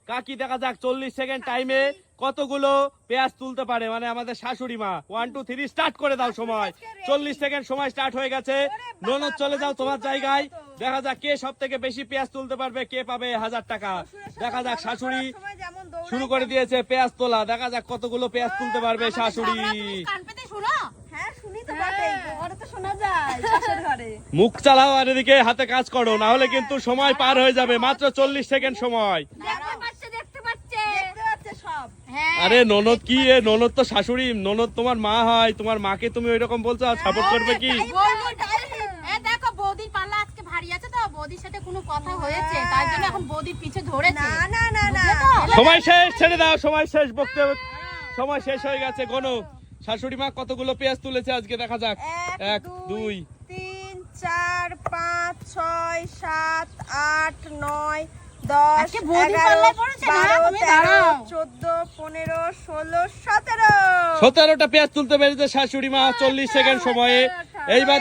কাকি দেখা যাক 40 সেকেন্ড টাইমে কতগুলো পেঁয়াজ তুলতে পারে, মানে আমাদের শাশুড়ি মা। 1 2 3 স্টার্ট করে দাও সময়। 40 সেকেন্ড সময় স্টার্ট হয়ে গেছে। ননদ চলে যাও তোমার জায়গায়। দেখা যাক কে সব থেকে বেশি পেঁয়াজ তুলতে পারবে, কে পাবে 1000 টাকা। দেখা যাক শাশুড়ি শুরু করে দিয়েছে পেঁয়াজ তোলা। দেখা যাক কতগুলো পেঁয়াজ তুলতে পারবে শাশুড়ি। মুখ চালাও আর এদিকে হাতে কাজ করো, না হলে কিন্তু সময় পার হয়ে যাবে। মাত্র 40 সেকেন্ড সময়। আরে ননদ কি, ননদ তো শাশুড়ি, ননদ তোমার মা হয়, তোমার মাকে তুমি ওইরকম বলছো, আর সাপোর্ট করবে কি? দেখো বৌদির পাল্লা আজকে ভারী আছে তো, বৌদির সাথে কোনো কথা হয়েছে তাই জন্য এখন বৌদির পিছে ধরেছে। সময় শেষ, ছেড়ে দাও, সময় শেষ। বকতে সময় শেষ হয়ে গেছে। গোনো শাশুড়ি মা কতগুলো পেঁয়াজ তুলেছে আজকে, দেখা যাক। 1 2 3 4 5 6 7 8 9 10 11 12 13 14 15 16 17 17টা পেঁয়াজ তুলতে পেরেছে শাশুড়ি মা 40 সেকেন্ড সময়ে। এইবার